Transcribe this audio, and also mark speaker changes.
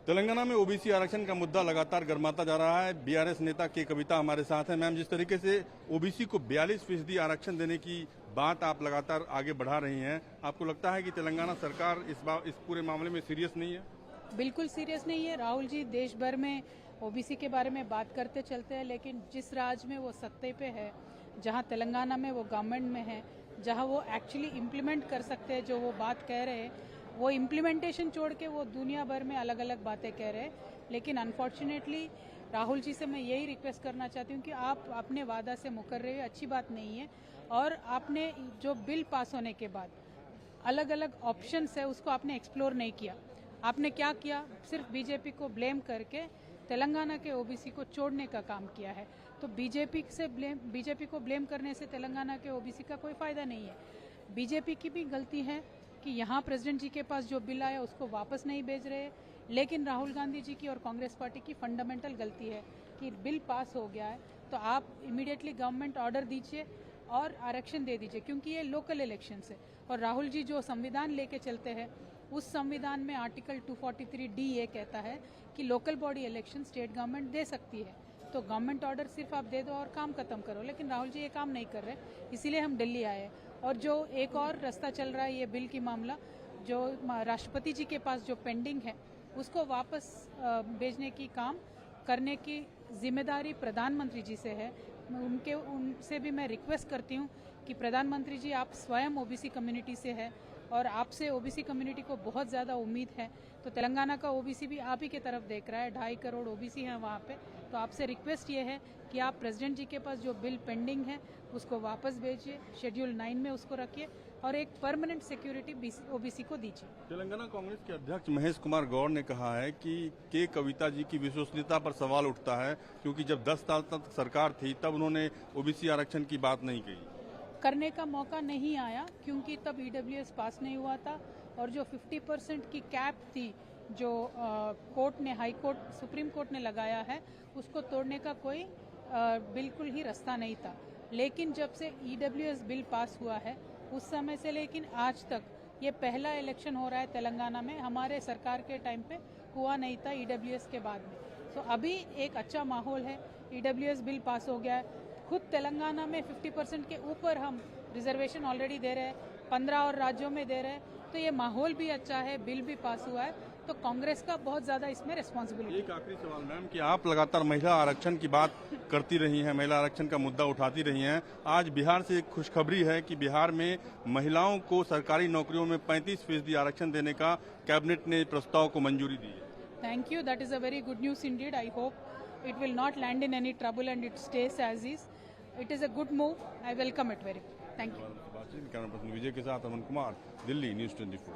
Speaker 1: तेलंगाना में ओबीसी आरक्षण का मुद्दा लगातार गर्माता जा रहा है। बीआरएस नेता के कविता हमारे साथ हैं। मैम, जिस तरीके से ओबीसी को 42% आरक्षण देने की बात आप लगातार आगे बढ़ा रही हैं, आपको लगता है कि तेलंगाना सरकार इस पूरे मामले में सीरियस नहीं है?
Speaker 2: बिल्कुल सीरियस नहीं है। राहुल जी देश भर में ओबीसी के बारे में बात करते चलते हैं, लेकिन जिस राज्य में वो सत्ते पे है, जहां तेलंगाना में वो गवर्नमेंट में है, जहां वो एक्चुअली इम्प्लीमेंट कर सकते हैं जो वो बात कह रहे हैं, वो इम्प्लीमेंटेशन छोड़ के वो दुनिया भर में अलग अलग बातें कह रहे हैं। लेकिन अनफॉर्चुनेटली राहुल जी से मैं यही रिक्वेस्ट करना चाहती हूँ कि आप अपने वादा से मुकर रहे हो, अच्छी बात नहीं है। और आपने जो बिल पास होने के बाद अलग अलग ऑप्शंस है उसको आपने एक्सप्लोर नहीं किया। आपने क्या किया? सिर्फ बीजेपी को ब्लेम करके तेलंगाना के ओबीसी को छोड़ने का काम किया है। तो बीजेपी को ब्लेम करने से तेलंगाना के ओबीसी का कोई फायदा नहीं है। बीजेपी की भी गलती है कि यहाँ प्रेसिडेंट जी के पास जो बिल आया उसको वापस नहीं भेज रहे, लेकिन राहुल गांधी जी की और कांग्रेस पार्टी की फंडामेंटल गलती है कि बिल पास हो गया है तो आप इमीडिएटली गवर्नमेंट ऑर्डर दीजिए और आरक्षण दे दीजिए, क्योंकि ये लोकल इलेक्शन है। और राहुल जी जो संविधान लेके चलते हैं, उस संविधान में आर्टिकल 243D ये कहता है कि local body election state government दे सकती है। तो गवर्नमेंट ऑर्डर सिर्फ आप दे दो और काम खत्म करो, लेकिन राहुल जी ये काम नहीं कर रहे, इसीलिए हम दिल्ली आए। और जो एक और रास्ता चल रहा है, ये बिल की मामला जो राष्ट्रपति जी के पास जो पेंडिंग है उसको वापस भेजने की काम करने की जिम्मेदारी प्रधानमंत्री जी से है। उनसे भी मैं रिक्वेस्ट करती हूँ कि प्रधानमंत्री जी, आप स्वयं ओबीसी कम्युनिटी से है और आपसे ओबीसी कम्युनिटी को बहुत ज़्यादा उम्मीद है। तो तेलंगाना का ओबीसी भी आप ही की तरफ देख रहा है, 2.5 करोड़ ओबीसी हैं वहाँ पे। तो आपसे रिक्वेस्ट ये है कि आप प्रेसिडेंट जी के पास जो बिल पेंडिंग है उसको वापस भेजिए, शेड्यूल 9 में उसको रखिए और एक परमानेंट सिक्योरिटी ओबीसी को दीजिए।
Speaker 1: तेलंगाना कांग्रेस के अध्यक्ष महेश कुमार गौड़ ने कहा है कि के कविता जी की विश्वसनीयता पर सवाल उठता है, क्योंकि जब 10 साल तक सरकार थी तब उन्होंने ओबीसी आरक्षण की बात नहीं कही।
Speaker 2: करने का मौका नहीं आया क्योंकि तब ईडब्ल्यूएस पास नहीं हुआ था और जो 50% की कैप थी जो कोर्ट ने, हाई कोर्ट, सुप्रीम कोर्ट ने लगाया है, उसको तोड़ने का कोई बिल्कुल ही रास्ता नहीं था। लेकिन जब से ईडब्ल्यूएस बिल पास हुआ है उस समय से लेकिन आज तक ये पहला इलेक्शन हो रहा है तेलंगाना में, हमारे सरकार के टाइम पे हुआ नहीं था ईडब्ल्यूएस के बाद में। तो अभी एक अच्छा माहौल है, ईडब्ल्यूएस बिल पास हो गया है। खुद तेलंगाना में 50% के ऊपर हम रिजर्वेशन ऑलरेडी दे रहे हैं, 15 और राज्यों में दे रहे हैं। तो ये माहौल भी अच्छा है, बिल भी पास हुआ है, तो कांग्रेस का बहुत ज्यादा इसमें रिस्पॉन्सिबिलिटी।
Speaker 1: एक आखिरी सवाल मैम, कि आप लगातार महिला आरक्षण की बात करती रही हैं, महिला आरक्षण का मुद्दा उठाती रही हैं। आज बिहार से एक खुशखबरी है कि बिहार में महिलाओं को सरकारी नौकरियों में 35% आरक्षण देने का कैबिनेट ने प्रस्ताव को मंजूरी दी है।
Speaker 2: Thank you, that is a very good news Indeed. I hope it will not land in any trouble and it stays as is. It is a good move. I welcome it very much. Thank you.
Speaker 1: बातचीत camera person विजय के साथ Aman Kumar, Delhi news 24।